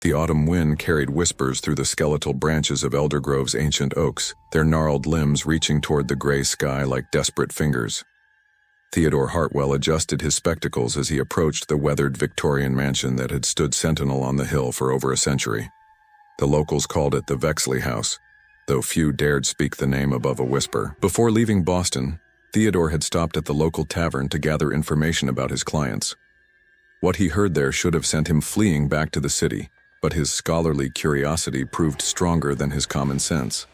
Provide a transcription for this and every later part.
The autumn wind carried whispers through the skeletal branches of Eldergrove's ancient oaks, their gnarled limbs reaching toward the gray sky like desperate fingers. Theodore Hartwell adjusted his spectacles as he approached the weathered Victorian mansion that had stood sentinel on the hill for over a century. The locals called it the Vexley House, though few dared speak the name above a whisper. Before leaving Boston, Theodore had stopped at the local tavern to gather information about his clients. What he heard there should have sent him fleeing back to the city, but his scholarly curiosity proved stronger than his common sense.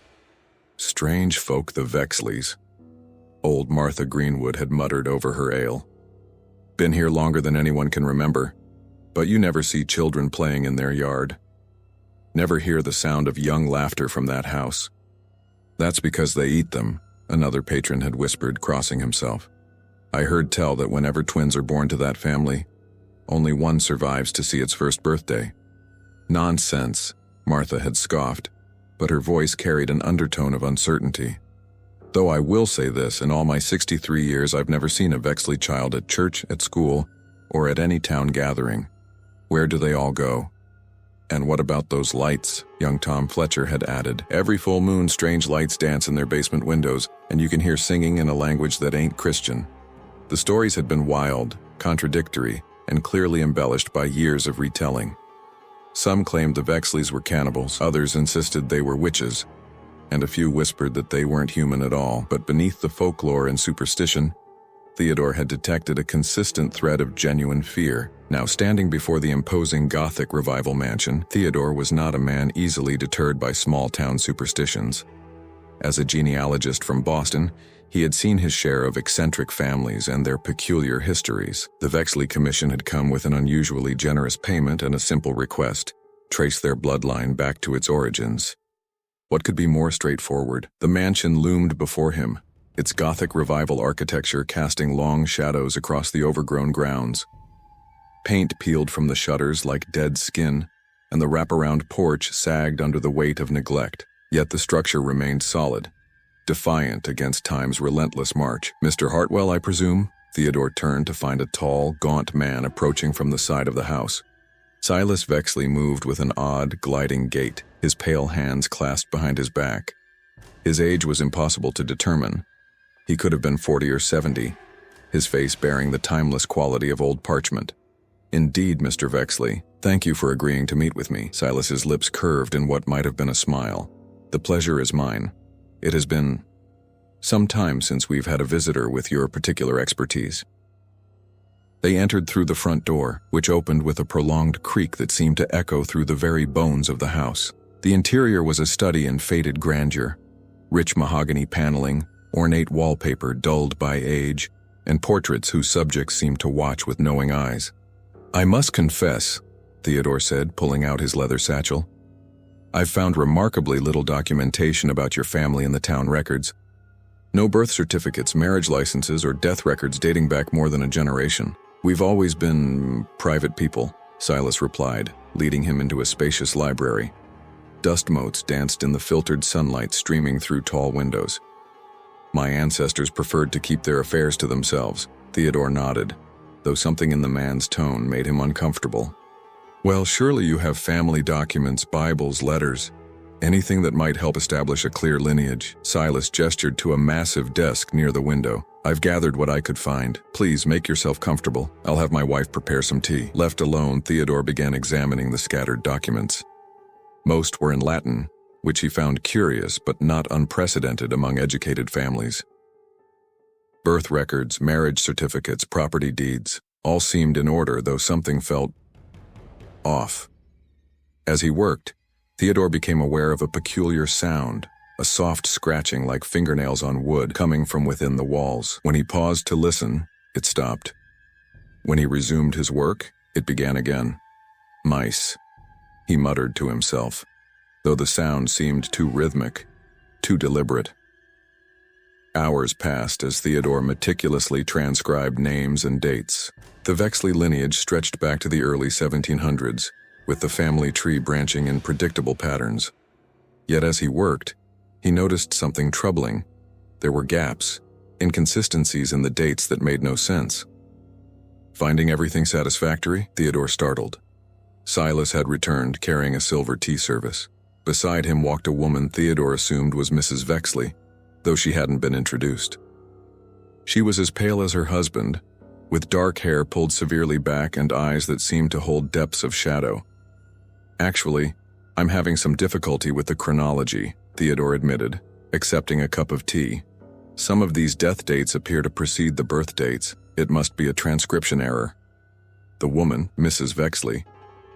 Strange folk, the Vexleys. Old Martha Greenwood had muttered over her ale. Been here longer than anyone can remember, but you never see children playing in their yard. Never hear the sound of young laughter from that house. That's because they eat them, another patron had whispered, crossing himself. I heard tell that whenever twins are born to that family, only one survives to see its first birthday. Nonsense, Martha had scoffed, but her voice carried an undertone of uncertainty. Though I will say this, in all my 63 years I've never seen a Vexley child at church, at school, or at any town gathering. Where do they all go? And what about those lights? Young Tom Fletcher had added. Every full moon strange lights dance in their basement windows, and you can hear singing in a language that ain't Christian. The stories had been wild, contradictory, and clearly embellished by years of retelling. Some claimed the Vexleys were cannibals, others insisted they were witches, and a few whispered that they weren't human at all. But beneath the folklore and superstition, Theodore had detected a consistent thread of genuine fear. Now standing before the imposing Gothic Revival mansion, Theodore was not a man easily deterred by small-town superstitions. As a genealogist from Boston, he had seen his share of eccentric families and their peculiar histories. The Vexley Commission had come with an unusually generous payment and a simple request: trace their bloodline back to its origins. What could be more straightforward? The mansion loomed before him, its Gothic Revival architecture casting long shadows across the overgrown grounds. Paint peeled from the shutters like dead skin, and the wraparound porch sagged under the weight of neglect. Yet the structure remained solid, defiant against time's relentless march. Mr. Hartwell, I presume? Theodore turned to find a tall, gaunt man approaching from the side of the house. Silas Vexley moved with an odd, gliding gait, his pale hands clasped behind his back. His age was impossible to determine. He could have been 40 or 70, his face bearing the timeless quality of old parchment. Indeed, Mr. Vexley, thank you for agreeing to meet with me. Silas's lips curved in what might have been a smile. The pleasure is mine. It has been some time since we've had a visitor with your particular expertise. They entered through the front door, which opened with a prolonged creak that seemed to echo through the very bones of the house. The interior was a study in faded grandeur, rich mahogany paneling, ornate wallpaper dulled by age, and portraits whose subjects seemed to watch with knowing eyes. I must confess, Theodore said, pulling out his leather satchel, I've found remarkably little documentation about your family in the town records. No birth certificates, marriage licenses, or death records dating back more than a generation. We've always been private people, Silas replied, leading him into a spacious library. Dust motes danced in the filtered sunlight streaming through tall windows. My ancestors preferred to keep their affairs to themselves. Theodore nodded, though something in the man's tone made him uncomfortable. Well, surely you have family documents, Bibles, letters, anything that might help establish a clear lineage. Silas gestured to a massive desk near the window. I've gathered what I could find. Please make yourself comfortable. I'll have my wife prepare some tea. Left alone, Theodore began examining the scattered documents. Most were in Latin, which he found curious but not unprecedented among educated families. Birth records, marriage certificates, property deeds, all seemed in order, though something felt off. As he worked, Theodore became aware of a peculiar sound, a soft scratching like fingernails on wood coming from within the walls. When he paused to listen, it stopped. When he resumed his work, it began again. Mice, he muttered to himself, though the sound seemed too rhythmic, too deliberate. Hours passed as Theodore meticulously transcribed names and dates. The Vexley lineage stretched back to the early 1700s, with the family tree branching in predictable patterns. Yet as he worked, he noticed something troubling. There were gaps, inconsistencies in the dates that made no sense. Finding everything satisfactory, Theodore startled. Silas had returned, carrying a silver tea service. Beside him walked a woman Theodore assumed was Mrs. Vexley, though she hadn't been introduced. She was as pale as her husband, with dark hair pulled severely back and eyes that seemed to hold depths of shadow. "Actually, I'm having some difficulty with the chronology," Theodore admitted, accepting a cup of tea. "Some of these death dates appear to precede the birth dates. It must be a transcription error." The woman, Mrs. Vexley,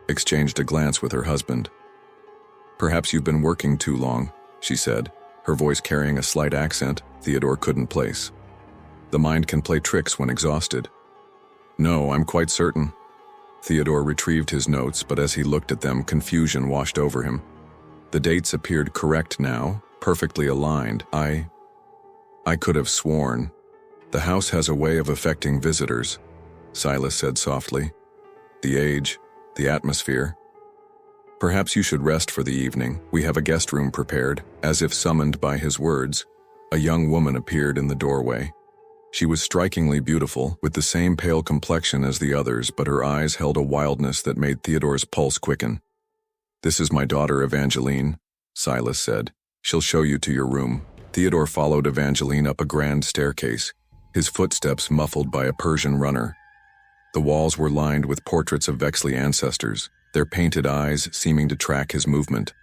exchanged a glance with her husband. "Perhaps you've been working too long," she said, her voice carrying a slight accent Theodore couldn't place. "The mind can play tricks when exhausted." "No, I'm quite certain." Theodore retrieved his notes, but as he looked at them, confusion washed over him. The dates appeared correct now, perfectly aligned. I could have sworn. "The house has a way of affecting visitors," Silas said softly. "The age, the atmosphere. Perhaps you should rest for the evening. We have a guest room prepared." As if summoned by his words, a young woman appeared in the doorway. She was strikingly beautiful, with the same pale complexion as the others, but her eyes held a wildness that made Theodore's pulse quicken. "This is my daughter Evangeline," Silas said. "She'll show you to your room." Theodore followed Evangeline up a grand staircase, his footsteps muffled by a Persian runner. The walls were lined with portraits of Vexley ancestors, their painted eyes seeming to track his movement.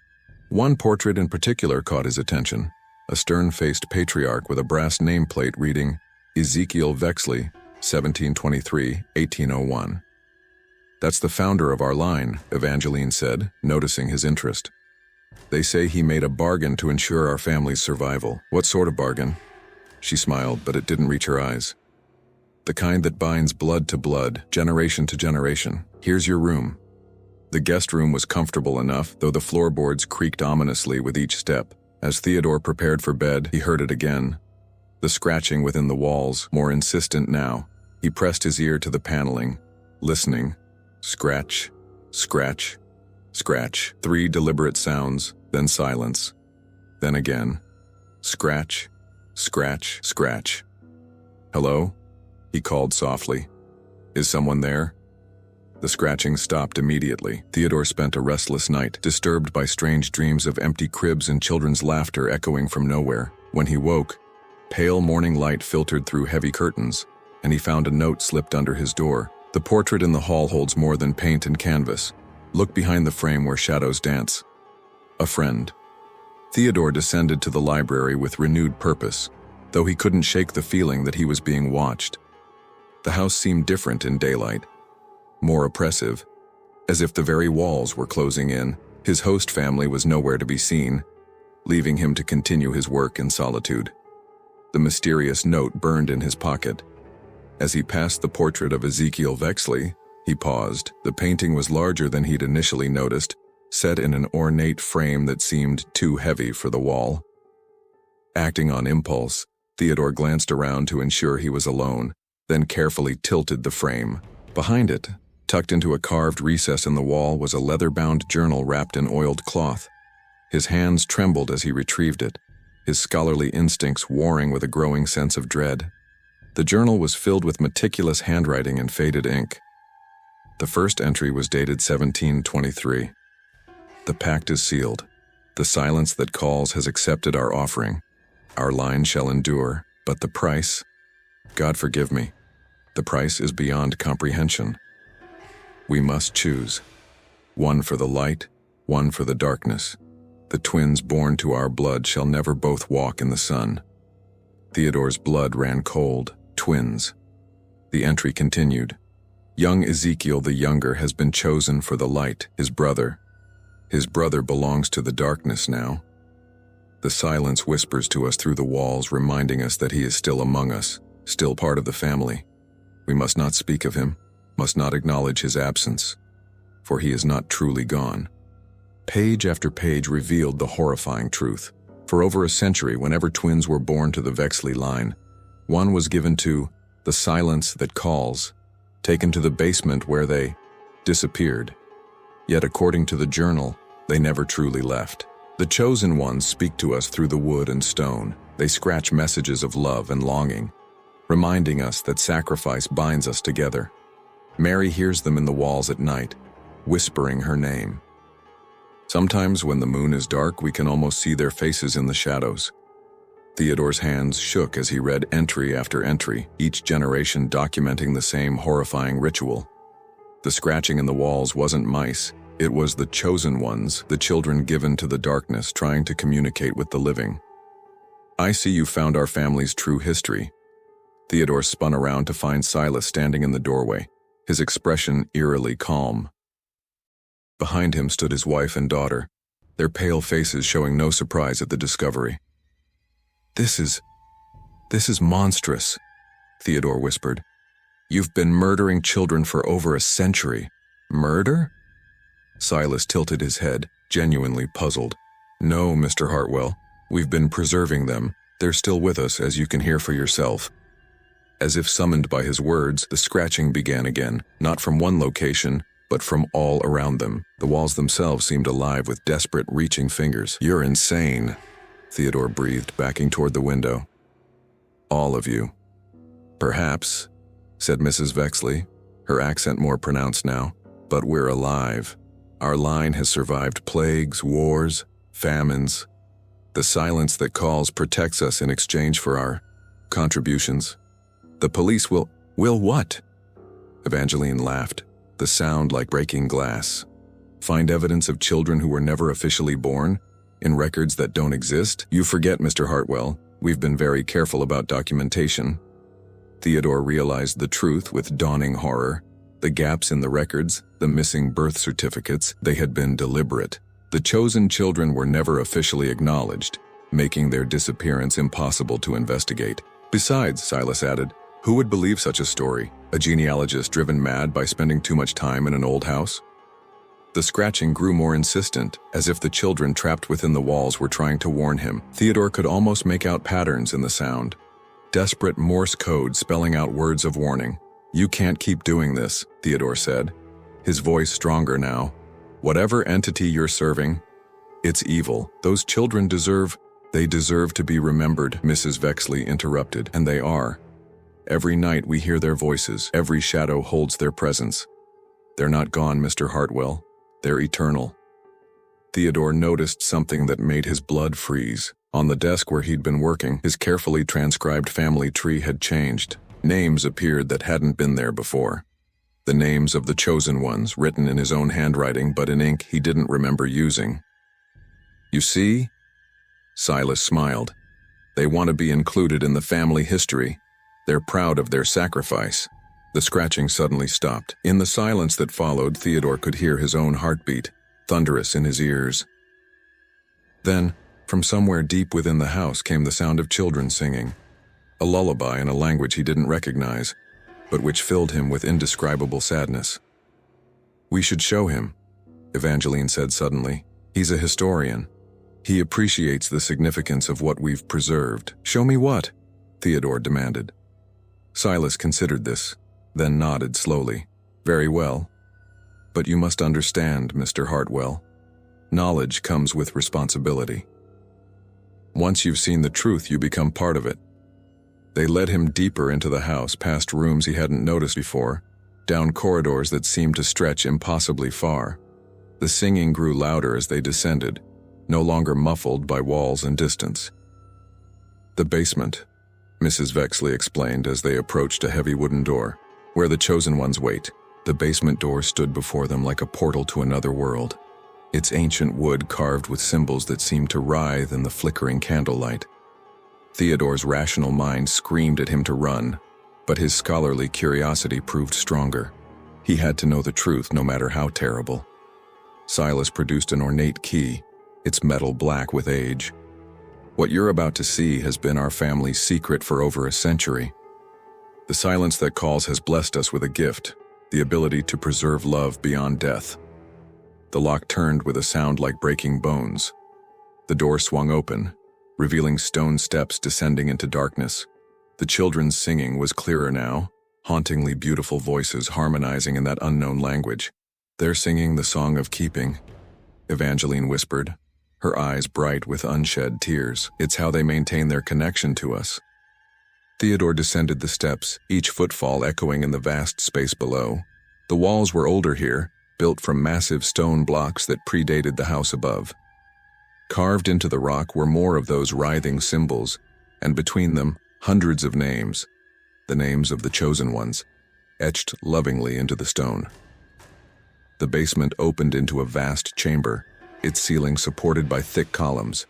One portrait in particular caught his attention, a stern-faced patriarch with a brass nameplate reading, "Ezekiel Vexley, 1723-1801. "That's the founder of our line," Evangeline said, noticing his interest. "They say he made a bargain to ensure our family's survival." "What sort of bargain?" She smiled, but it didn't reach her eyes. "The kind that binds blood to blood, generation to generation. Here's your room." The guest room was comfortable enough, though the floorboards creaked ominously with each step. As Theodore prepared for bed, he heard it again. The scratching within the walls, more insistent now. He pressed his ear to the paneling, listening. Scratch, scratch, scratch. 3 deliberate sounds, then silence. Then again. Scratch, scratch, scratch. "Hello?" he called softly. "Is someone there?" The scratching stopped immediately. Theodore spent a restless night, disturbed by strange dreams of empty cribs and children's laughter echoing from nowhere. When he woke, pale morning light filtered through heavy curtains, and he found a note slipped under his door. "The portrait in the hall holds more than paint and canvas. Look behind the frame where shadows dance. A friend." Theodore descended to the library with renewed purpose, though he couldn't shake the feeling that he was being watched. The house seemed different in daylight, more oppressive, as if the very walls were closing in. His host family was nowhere to be seen, leaving him to continue his work in solitude. The mysterious note burned in his pocket. As he passed the portrait of Ezekiel Vexley, he paused. The painting was larger than he'd initially noticed, set in an ornate frame that seemed too heavy for the wall. Acting on impulse, Theodore glanced around to ensure he was alone, then carefully tilted the frame. Behind it, tucked into a carved recess in the wall, was a leather-bound journal wrapped in oiled cloth. His hands trembled as he retrieved it, his scholarly instincts warring with a growing sense of dread. The journal was filled with meticulous handwriting and faded ink. The first entry was dated 1723. "The pact is sealed. The silence that calls has accepted our offering. Our line shall endure, but the price, God forgive me, the price is beyond comprehension. We must choose. One for the light, one for the darkness. The twins born to our blood shall never both walk in the sun." Theodore's blood ran cold. Twins. The entry continued. "Young Ezekiel the younger has been chosen for the light, his brother. His brother belongs to the darkness now. The silence whispers to us through the walls, reminding us that he is still among us, still part of the family. We must not speak of him, must not acknowledge his absence, for he is not truly gone." Page after page revealed the horrifying truth. For over a century, whenever twins were born to the Vexley line, one was given to the silence that calls, taken to the basement where they disappeared. Yet according to the journal, they never truly left. The chosen ones speak to us through the wood and stone. They scratch messages of love and longing, reminding us that sacrifice binds us together. Mary hears them in the walls at night, whispering her name. Sometimes when the moon is dark, we can almost see their faces in the shadows. Theodore's hands shook as he read entry after entry, each generation documenting the same horrifying ritual. The scratching in the walls wasn't mice, it was the chosen ones, the children given to the darkness trying to communicate with the living. "I see you found our family's true history." Theodore spun around to find Silas standing in the doorway, his expression eerily calm. Behind him stood his wife and daughter, their pale faces showing no surprise at the discovery. This is monstrous," Theodore whispered. "You've been murdering children for over a century." "Murder?" Silas tilted his head, genuinely puzzled. "No, Mr. Hartwell, we've been preserving them. They're still with us, as you can hear for yourself." As if summoned by his words, the scratching began again, not from one location, but from all around them. The walls themselves seemed alive with desperate, reaching fingers. "You're insane," Theodore breathed, backing toward the window. "All of you." "Perhaps," said Mrs. Vexley, her accent more pronounced now, "but we're alive. Our line has survived plagues, wars, famines. The silence that calls protects us in exchange for our contributions. The police will what?" Evangeline laughed, the sound like breaking glass. "Find evidence of children who were never officially born? In records that don't exist? You forget, Mr. Hartwell, we've been very careful about documentation." Theodore realized the truth with dawning horror. The gaps in the records, the missing birth certificates, they had been deliberate. The chosen children were never officially acknowledged, making their disappearance impossible to investigate. "Besides," Silas added, "who would believe such a story? A genealogist driven mad by spending too much time in an old house?" The scratching grew more insistent, as if the children trapped within the walls were trying to warn him. Theodore could almost make out patterns in the sound. Desperate Morse code spelling out words of warning. "You can't keep doing this," Theodore said, his voice stronger now. "Whatever entity you're serving, it's evil. Those children deserve to be remembered," Mrs. Vexley interrupted, "and they are. Every night we hear their voices, every shadow holds their presence. They're not gone, Mr. Hartwell. They're eternal." Theodore noticed something that made his blood freeze. On the desk where he'd been working, his carefully transcribed family tree had changed. Names appeared that hadn't been there before. The names of the chosen ones, written in his own handwriting but in ink he didn't remember using. "You see?" Silas smiled. "They want to be included in the family history. They're proud of their sacrifice." The scratching suddenly stopped. In the silence that followed, Theodore could hear his own heartbeat, thunderous in his ears. Then, from somewhere deep within the house came the sound of children singing, a lullaby in a language he didn't recognize, but which filled him with indescribable sadness. "We should show him," Evangeline said suddenly. "He's a historian. He appreciates the significance of what we've preserved." "Show me what?" Theodore demanded. Silas considered this, then nodded slowly. "Very well. But you must understand, Mr. Hartwell, knowledge comes with responsibility. Once you've seen the truth, you become part of it." They led him deeper into the house, past rooms he hadn't noticed before, down corridors that seemed to stretch impossibly far. The singing grew louder as they descended, no longer muffled by walls and distance. "The basement," Mrs. Vexley explained as they approached a heavy wooden door, "where the chosen ones wait." The basement door stood before them like a portal to another world, its ancient wood carved with symbols that seemed to writhe in the flickering candlelight. Theodore's rational mind screamed at him to run, but his scholarly curiosity proved stronger. He had to know the truth, no matter how terrible. Silas produced an ornate key, its metal black with age. "What you're about to see has been our family's secret for over a century. The silence that calls has blessed us with a gift, the ability to preserve love beyond death." The lock turned with a sound like breaking bones. The door swung open, revealing stone steps descending into darkness. The children's singing was clearer now, hauntingly beautiful voices harmonizing in that unknown language. "They're singing the song of keeping," Evangeline whispered, her eyes bright with unshed tears. "It's how they maintain their connection to us." Theodore descended the steps, each footfall echoing in the vast space below. The walls were older here, built from massive stone blocks that predated the house above. Carved into the rock were more of those writhing symbols, and between them, hundreds of names, the names of the chosen ones, etched lovingly into the stone. The basement opened into a vast chamber, its ceiling supported by thick columns.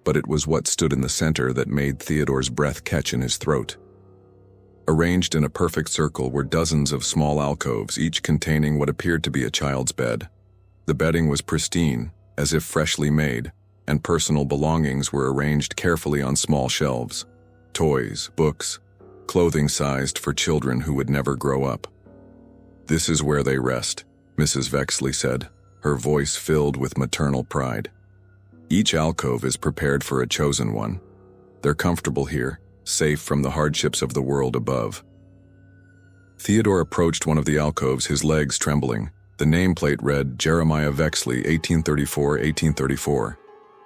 But it was what stood in the center that made Theodore's breath catch in his throat. Arranged in a perfect circle were dozens of small alcoves, each containing what appeared to be a child's bed. The bedding was pristine, as if freshly made, and personal belongings were arranged carefully on small shelves. Toys, books, clothing sized for children who would never grow up. "This is where they rest," Mrs. Vexley said, her voice filled with maternal pride. "Each alcove is prepared for a chosen one. They're comfortable here, safe from the hardships of the world above." Theodore approached one of the alcoves, his legs trembling. The nameplate read, Jeremiah Vexley, 1834-1834.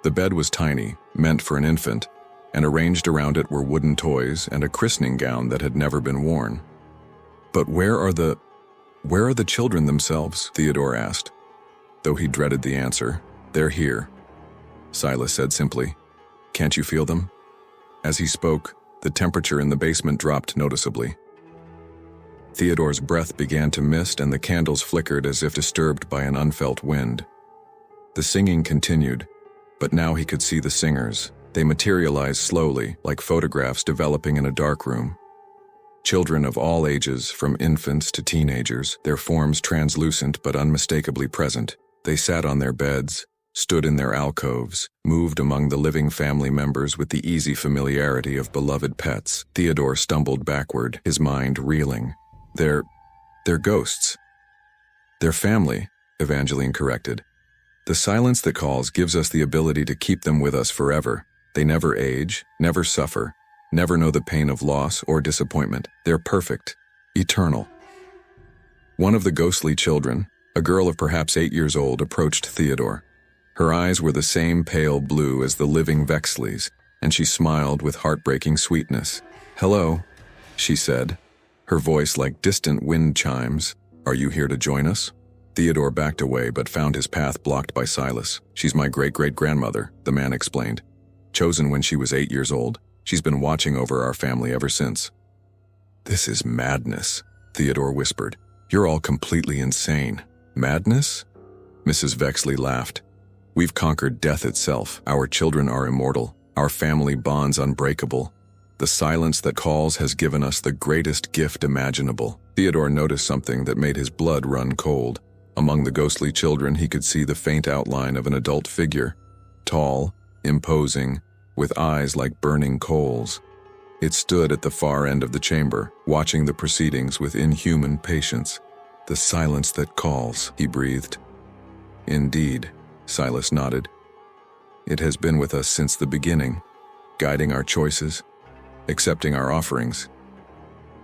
The bed was tiny, meant for an infant, and arranged around it were wooden toys and a christening gown that had never been worn. "But where are the children themselves?" Theodore asked. Though he dreaded the answer. "They're here," Silas said simply. "Can't you feel them?" As he spoke, the temperature in the basement dropped noticeably. Theodore's breath began to mist and the candles flickered as if disturbed by an unfelt wind. The singing continued, but now he could see the singers. They materialized slowly, like photographs developing in a dark room. Children of all ages, from infants to teenagers, their forms translucent but unmistakably present. They sat on their beds, stood in their alcoves, moved among the living family members with the easy familiarity of beloved pets. Theodore stumbled backward, his mind reeling. They're ghosts. "They're family," Evangeline corrected. "The silence that calls gives us the ability to keep them with us forever. They never age, never suffer, never know the pain of loss or disappointment. They're perfect, eternal." One of the ghostly children, a girl of perhaps 8 years old, approached Theodore. Her eyes were the same pale blue as the living Vexleys, and she smiled with heartbreaking sweetness. "Hello," she said, her voice like distant wind chimes. "Are you here to join us?" Theodore backed away but found his path blocked by Silas. "She's my great-great-grandmother," the man explained. "Chosen when she was 8 years old. She's been watching over our family ever since." "This is madness," Theodore whispered. "You're all completely insane." "Madness?" Mrs. Vexley laughed. "We've conquered death itself. Our children are immortal, our family bonds unbreakable. The silence that calls has given us the greatest gift imaginable." Theodore noticed something that made his blood run cold. Among the ghostly children, he could see the faint outline of an adult figure, tall, imposing, with eyes like burning coals. It stood at the far end of the chamber, watching the proceedings with inhuman patience. "The silence that calls," he breathed. "Indeed," Silas nodded. "It has been with us since the beginning, guiding our choices, accepting our offerings.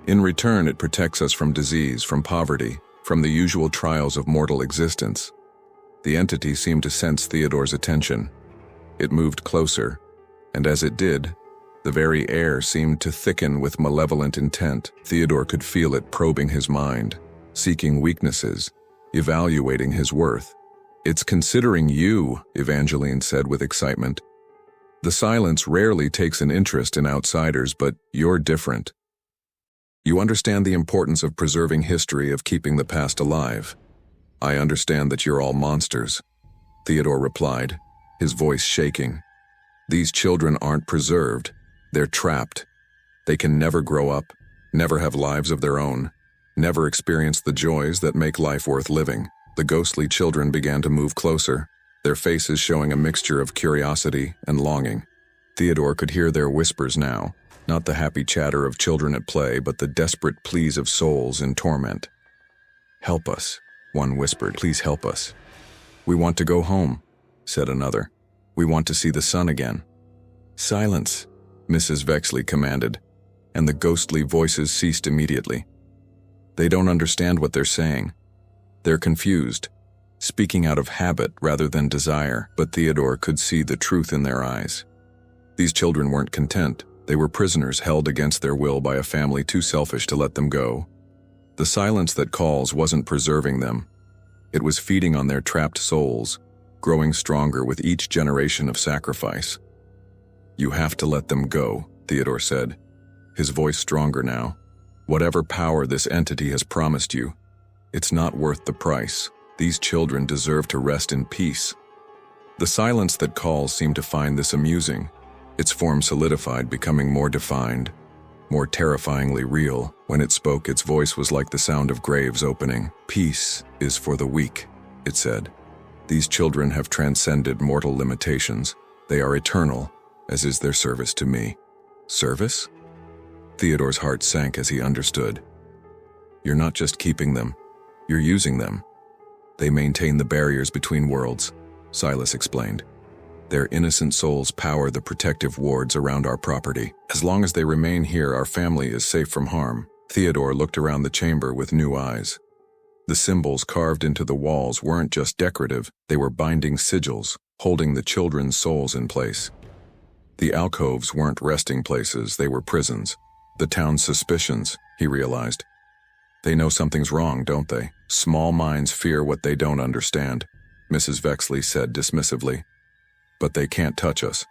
In return, it protects us from disease, from poverty, from the usual trials of mortal existence." The entity seemed to sense Theodore's attention. It moved closer, and as it did, the very air seemed to thicken with malevolent intent. Theodore could feel it probing his mind, seeking weaknesses, evaluating his worth. "It's considering you," Evangeline said with excitement. "The silence rarely takes an interest in outsiders, but you're different. You understand the importance of preserving history, of keeping the past alive. I understand that you're all monsters," Theodore replied, his voice shaking. "These children aren't preserved. They're trapped. They can never grow up, never have lives of their own, never experience the joys that make life worth living." The ghostly children began to move closer, their faces showing a mixture of curiosity and longing. Theodore could hear their whispers now, not the happy chatter of children at play, but the desperate pleas of souls in torment. "Help us," one whispered. "Please help us." "We want to go home," said another. "We want to see the sun again." "Silence," Mrs. Vexley commanded, and the ghostly voices ceased immediately. "They don't understand what they're saying. They're confused, speaking out of habit rather than desire," but Theodore could see the truth in their eyes. These children weren't content. They were prisoners held against their will by a family too selfish to let them go. The silence that calls wasn't preserving them. It was feeding on their trapped souls, growing stronger with each generation of sacrifice. "You have to let them go," Theodore said, his voice stronger now. "Whatever power this entity has promised you, it's not worth the price. These children deserve to rest in peace." The silence that calls seemed to find this amusing. Its form solidified, becoming more defined, more terrifyingly real. When it spoke, its voice was like the sound of graves opening. "Peace is for the weak," it said. "These children have transcended mortal limitations. They are eternal, as is their service to me." Service? Theodore's heart sank as he understood. "You're not just keeping them, you're using them. They maintain the barriers between worlds," Silas explained. "Their innocent souls power the protective wards around our property. As long as they remain here, our family is safe from harm." Theodore looked around the chamber with new eyes. The symbols carved into the walls weren't just decorative, they were binding sigils, holding the children's souls in place. The alcoves weren't resting places, they were prisons. The town's suspicions, he realized. They know something's wrong, don't they? Small minds fear what they don't understand, Mrs. Vexley said dismissively. But they can't touch us.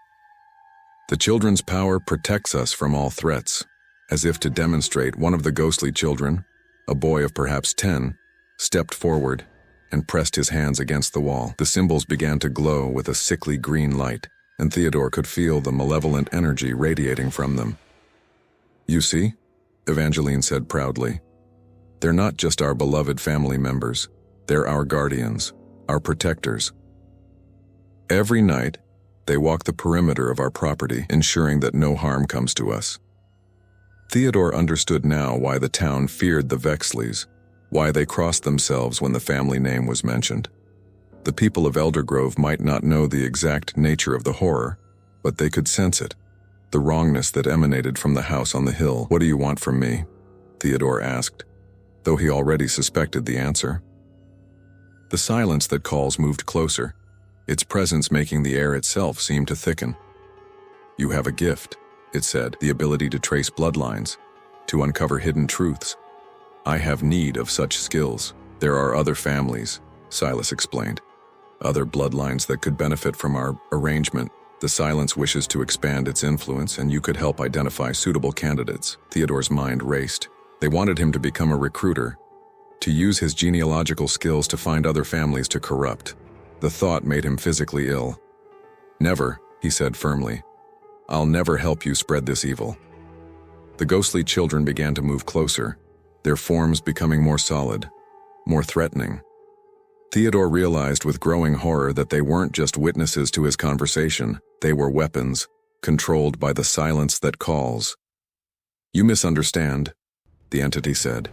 The children's power protects us from all threats. As if to demonstrate, one of the ghostly children, a boy of perhaps 10, stepped forward and pressed his hands against the wall. The symbols began to glow with a sickly green light, and Theodore could feel the malevolent energy radiating from them. "You see?" Evangeline said proudly. "They're not just our beloved family members. They're our guardians, our protectors. Every night, they walk the perimeter of our property, ensuring that no harm comes to us." Theodore understood now why the town feared the Vexleys, why they crossed themselves when the family name was mentioned. The people of Eldergrove might not know the exact nature of the horror, but they could sense it, the wrongness that emanated from the house on the hill. "What do you want from me?" Theodore asked, though he already suspected the answer. The silence that calls moved closer, its presence making the air itself seem to thicken. "You have a gift," it said, "the ability to trace bloodlines, to uncover hidden truths. I have need of such skills. There are other families," Silas explained, "other bloodlines that could benefit from our arrangement. The silence wishes to expand its influence, and you could help identify suitable candidates." Theodore's mind raced. They wanted him to become a recruiter, to use his genealogical skills to find other families to corrupt. The thought made him physically ill. "Never," he said firmly. "I'll never help you spread this evil." The ghostly children began to move closer, their forms becoming more solid, more threatening. Theodore realized with growing horror that they weren't just witnesses to his conversation, they were weapons, controlled by the silence that calls. "You misunderstand," the entity said.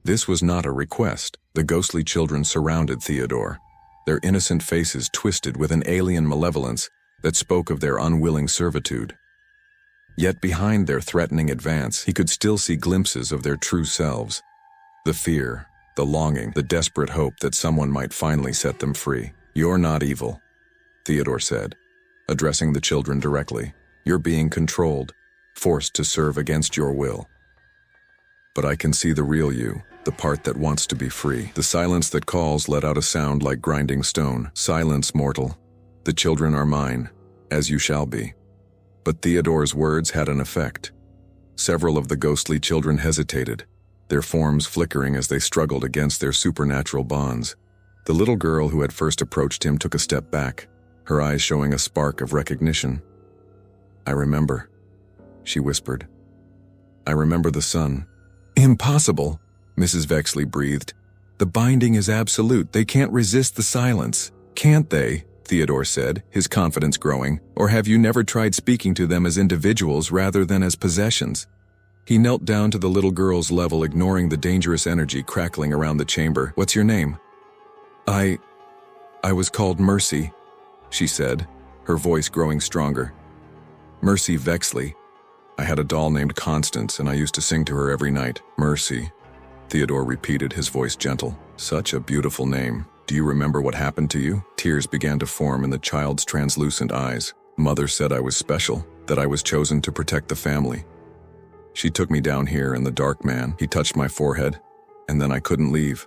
This was not a request. The ghostly children surrounded Theodore, their innocent faces twisted with an alien malevolence that spoke of their unwilling servitude. Yet behind their threatening advance, he could still see glimpses of their true selves. The fear, the longing, the desperate hope that someone might finally set them free. "You're not evil," Theodore said, addressing the children directly. "You're being controlled, forced to serve against your will. But I can see the real you, the part that wants to be free." The silence that calls let out a sound like grinding stone. "Silence, mortal. The children are mine, as you shall be." But Theodore's words had an effect. Several of the ghostly children hesitated, their forms flickering as they struggled against their supernatural bonds. The little girl who had first approached him took a step back, her eyes showing a spark of recognition. "I remember," she whispered. "I remember the sun." "Impossible," Mrs. Vexley breathed. "The binding is absolute. They can't resist the silence." "Can't they?" Theodore said, his confidence growing. "Or have you never tried speaking to them as individuals rather than as possessions?" He knelt down to the little girl's level, ignoring the dangerous energy crackling around the chamber. "What's your name?" I was called Mercy," she said, her voice growing stronger. "Mercy Vexley. I had a doll named Constance, and I used to sing to her every night." "Mercy," Theodore repeated, his voice gentle. "Such a beautiful name. Do you remember what happened to you?" Tears began to form in the child's translucent eyes. "Mother said I was special, that I was chosen to protect the family. She took me down here in the dark, man." He touched my forehead, "and then I couldn't leave.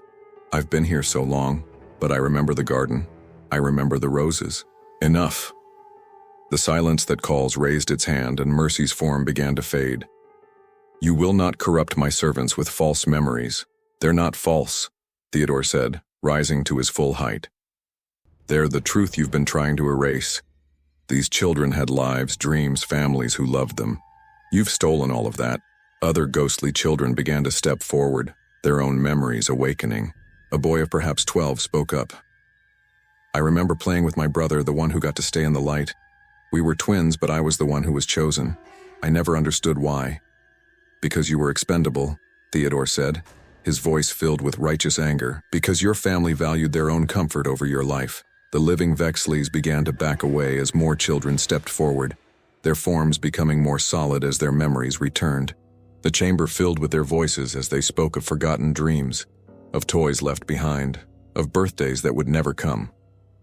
I've been here so long, But I remember the garden. I remember the roses. Enough. The silence that calls raised its hand, and Mercy's form began to fade. You will not corrupt my servants with false memories. They're not false, Theodore said, rising to his full height. They're the truth you've been trying to erase. These children had lives, dreams, families who loved them. You've stolen all of that. Other ghostly children began to step forward, their own memories awakening. A boy of perhaps 12 spoke up. I remember playing with my brother, the one who got to stay in the light. We were twins, but I was the one who was chosen. I never understood why. Because you were expendable, Theodore said, his voice filled with righteous anger. Because your family valued their own comfort over your life. The living Vexleys began to back away as more children stepped forward, their forms becoming more solid as their memories returned. The chamber filled with their voices as they spoke of forgotten dreams, of toys left behind, of birthdays that would never come.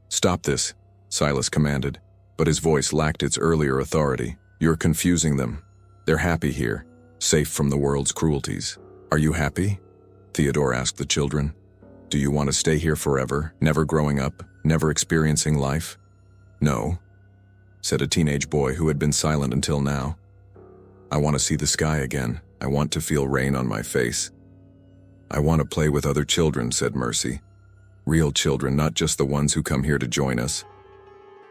Stop this, Silas commanded, but his voice lacked its earlier authority. You're confusing them. They're happy here, safe from the world's cruelties. Are you happy? Theodore asked the children. Do you want to stay here forever, never growing up, never experiencing life? No, said a teenage boy who had been silent until now. I want to see the sky again. I want to feel rain on my face. I want to play with other children, said Mercy. Real children, not just the ones who come here to join us.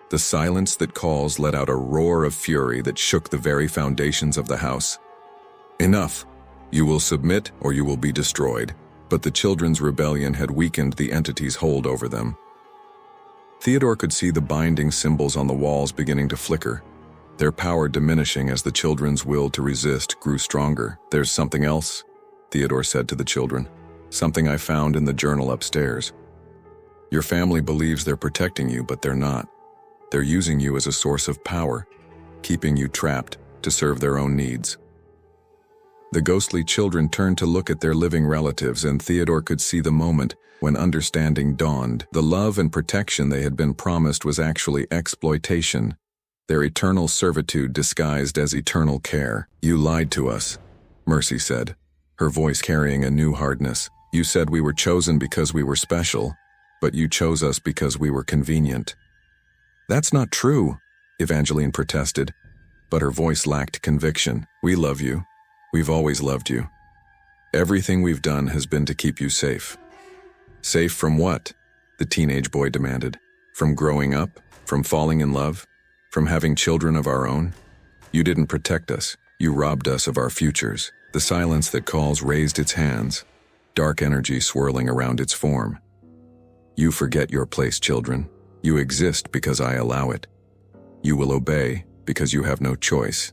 The silence that calls let out a roar of fury that shook the very foundations of the house. Enough! You will submit or you will be destroyed. But the children's rebellion had weakened the entity's hold over them. Theodore could see the binding symbols on the walls beginning to flicker, their power diminishing as the children's will to resist grew stronger. There's something else, Theodore said to the children. Something I found in the journal upstairs. Your family believes they're protecting you, but they're not. They're using you as a source of power, keeping you trapped to serve their own needs. The ghostly children turned to look at their living relatives, and Theodore could see the moment when understanding dawned. The love and protection they had been promised was actually exploitation, their eternal servitude disguised as eternal care. You lied to us, Mercy said, her voice carrying a new hardness. You said we were chosen because we were special, but you chose us because we were convenient. That's not true, Evangeline protested, but her voice lacked conviction. We love you. We've always loved you. Everything we've done has been to keep you safe. Safe from what? The teenage boy demanded. From growing up? From falling in love? From having children of our own? You didn't protect us. You robbed us of our futures. The silence that calls raised its hands, dark energy swirling around its form. You forget your place, children. You exist because I allow it. You will obey because you have no choice.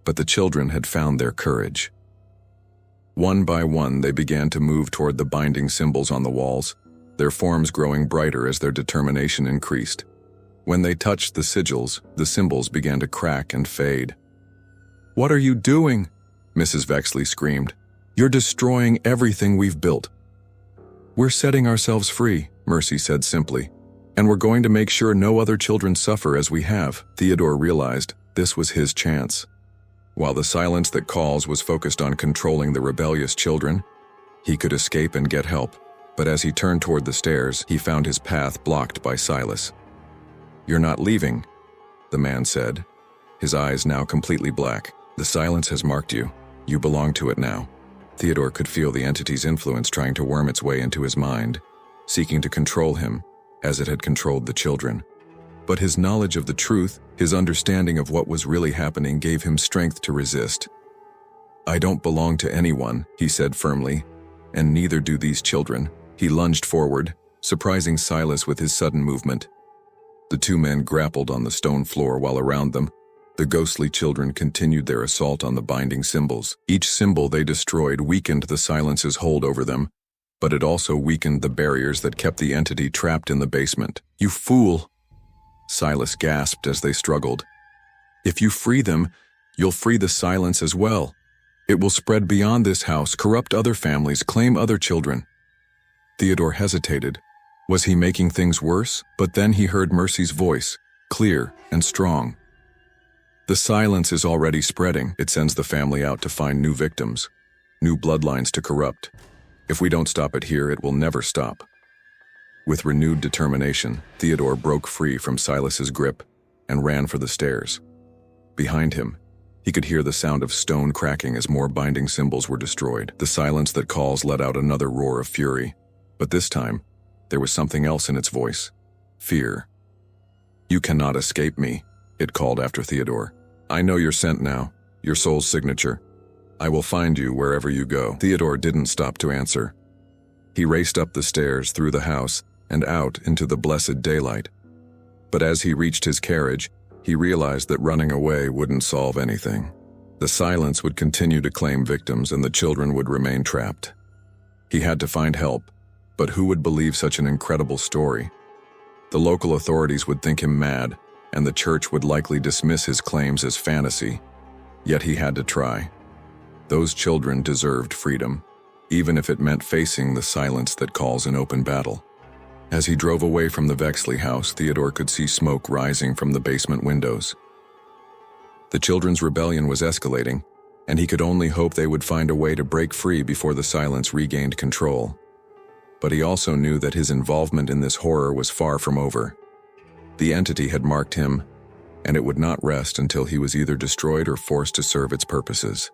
But the children had found their courage. One by one, they began to move toward the binding symbols on the walls, their forms growing brighter as their determination increased. When they touched the sigils, the symbols began to crack and fade. What are you doing? Mrs. Vexley screamed. You're destroying everything we've built. We're setting ourselves free, Mercy said simply, and we're going to make sure no other children suffer as we have. Theodore realized this was his chance. While the silence that calls was focused on controlling the rebellious children, he could escape and get help. But as he turned toward the stairs, he found his path blocked by Silas. You're not leaving, the man said, his eyes now completely black. The silence has marked you. You belong to it now. Theodore could feel the entity's influence trying to worm its way into his mind, seeking to control him, as it had controlled the children. But his knowledge of the truth, his understanding of what was really happening gave him strength to resist. I don't belong to anyone, he said firmly, and neither do these children. He lunged forward, surprising Silas with his sudden movement. The two men grappled on the stone floor while around them, the ghostly children continued their assault on the binding symbols. Each symbol they destroyed weakened the silence's hold over them, but it also weakened the barriers that kept the entity trapped in the basement. You fool! Silas gasped as they struggled. If you free them, you'll free the silence as well. It will spread beyond this house, corrupt other families, claim other children. Theodore hesitated. Was he making things worse? But then he heard Mercy's voice, clear and strong. The silence is already spreading. It sends the family out to find new victims, new bloodlines to corrupt. If we don't stop it here, it will never stop. With renewed determination, Theodore broke free from Silas's grip and ran for the stairs. Behind him, he could hear the sound of stone cracking as more binding symbols were destroyed. The silence that calls let out another roar of fury, but this time, there was something else in its voice. Fear. "You cannot escape me," it called after Theodore. "I know your scent now, your soul's signature. I will find you wherever you go." Theodore didn't stop to answer. He raced up the stairs, through the house, and out into the blessed daylight. But as he reached his carriage, he realized that running away wouldn't solve anything. The silence would continue to claim victims and the children would remain trapped. He had to find help, but who would believe such an incredible story? The local authorities would think him mad, and the church would likely dismiss his claims as fantasy. Yet he had to try. Those children deserved freedom, even if it meant facing the silence that calls an open battle. As he drove away from the Vexley house, Theodore could see smoke rising from the basement windows. The children's rebellion was escalating, and he could only hope they would find a way to break free before the silence regained control. But he also knew that his involvement in this horror was far from over. The entity had marked him, and it would not rest until he was either destroyed or forced to serve its purposes.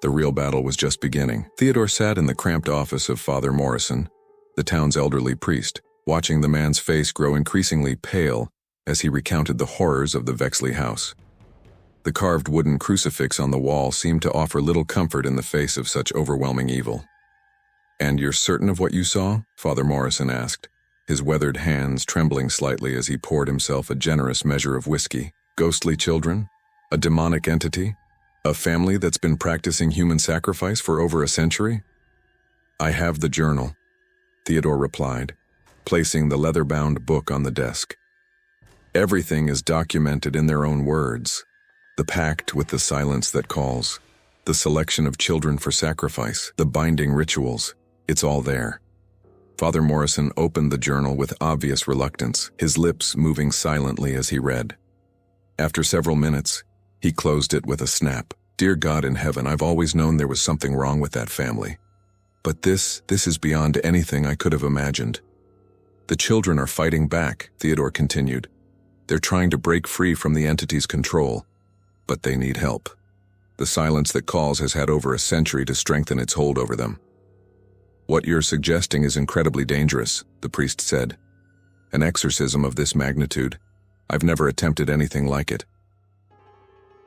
The real battle was just beginning. Theodore sat in the cramped office of Father Morrison, the town's elderly priest, watching the man's face grow increasingly pale as he recounted the horrors of the Vexley house. The carved wooden crucifix on the wall seemed to offer little comfort in the face of such overwhelming evil. "And you're certain of what you saw?" Father Morrison asked, his weathered hands trembling slightly as he poured himself a generous measure of whiskey. "Ghostly children? A demonic entity? A family that's been practicing human sacrifice for over a century?" "I have the journal," Theodore replied, placing the leather-bound book on the desk. "Everything is documented in their own words. The pact with the silence that calls, the selection of children for sacrifice, the binding rituals, it's all there." Father Morrison opened the journal with obvious reluctance, his lips moving silently as he read. After several minutes, he closed it with a snap. "Dear God in heaven, I've always known there was something wrong with that family. But this is beyond anything I could have imagined." "The children are fighting back," Theodore continued. "They're trying to break free from the entity's control, but they need help. The silence that calls has had over a century to strengthen its hold over them." "What you're suggesting is incredibly dangerous," the priest said. "An exorcism of this magnitude. I've never attempted anything like it."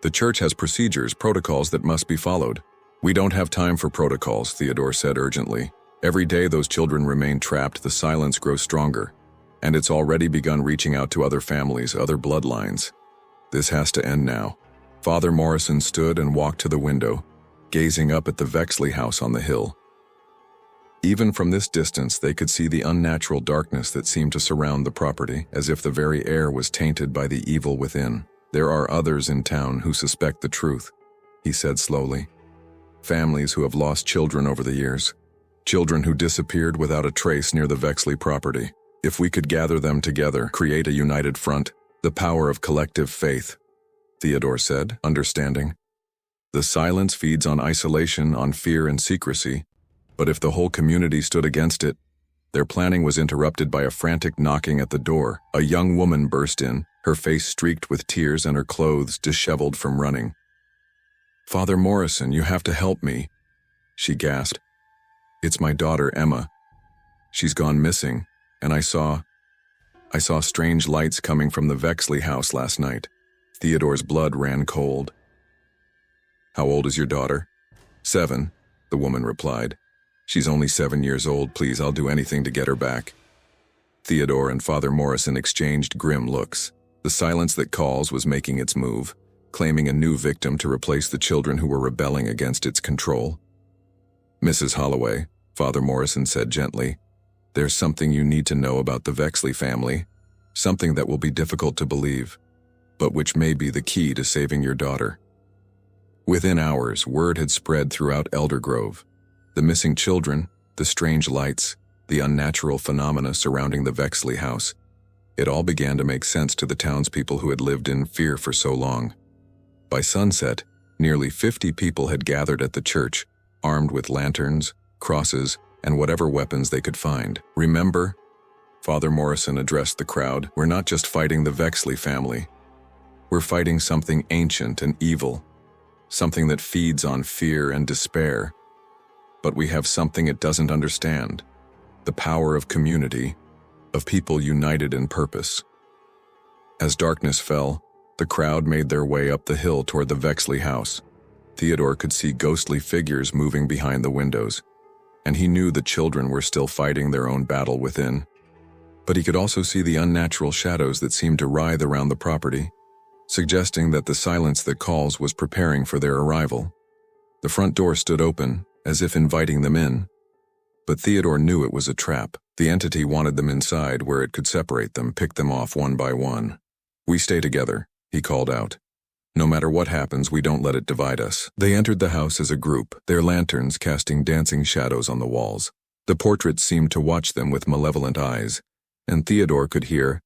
"The church has procedures, protocols that must be followed." "We don't have time for protocols," Theodore said urgently. "Every day those children remain trapped, the silence grows stronger, and it's already begun reaching out to other families, other bloodlines. This has to end now." Father Morrison stood and walked to the window, gazing up at the Vexley house on the hill. Even from this distance, they could see the unnatural darkness that seemed to surround the property, as if the very air was tainted by the evil within. "There are others in town who suspect the truth," he said slowly. "Families who have lost children over the years. Children who disappeared without a trace near the Vexley property. If we could gather them together, create a united front, the power of collective faith," Theodore said, understanding. "The silence feeds on isolation, on fear and secrecy, but if the whole community stood against it..." Their planning was interrupted by a frantic knocking at the door. A young woman burst in, her face streaked with tears and her clothes disheveled from running. "Father Morrison, you have to help me," she gasped. "It's my daughter, Emma. She's gone missing, and I saw strange lights coming from the Vexley house last night." Theodore's blood ran cold. "How old is your daughter?" "7, the woman replied. "She's only 7 years old. Please, I'll do anything to get her back." Theodore and Father Morrison exchanged grim looks. The silence that calls was making its move, claiming a new victim to replace the children who were rebelling against its control. "Mrs. Holloway," Father Morrison said gently, "there's something you need to know about the Vexley family, something that will be difficult to believe, but which may be the key to saving your daughter." Within hours, word had spread throughout Eldergrove. The missing children, the strange lights, the unnatural phenomena surrounding the Vexley house. It all began to make sense to the townspeople who had lived in fear for so long. By sunset, nearly 50 people had gathered at the church, armed with lanterns, crosses, and whatever weapons they could find. "Remember," Father Morrison addressed the crowd. We're not just fighting the Vexley family. We're fighting something ancient and evil, something that feeds on fear and despair. But we have something it doesn't understand: the power of community, of people united in purpose. As darkness fell, the crowd made their way up the hill toward the Vexley house. Theodore could see ghostly figures moving behind the windows, and he knew the children were still fighting their own battle within. But he could also see the unnatural shadows that seemed to writhe around the property, suggesting that the silence that calls was preparing for their arrival. The front door stood open, as if inviting them in. But Theodore knew it was a trap. The entity wanted them inside where it could separate them, pick them off one by one. "We stay together," he called out. "No matter what happens, we don't let it divide us." They entered the house as a group, their lanterns casting dancing shadows on the walls. The portraits seemed to watch them with malevolent eyes, and Theodore could hear,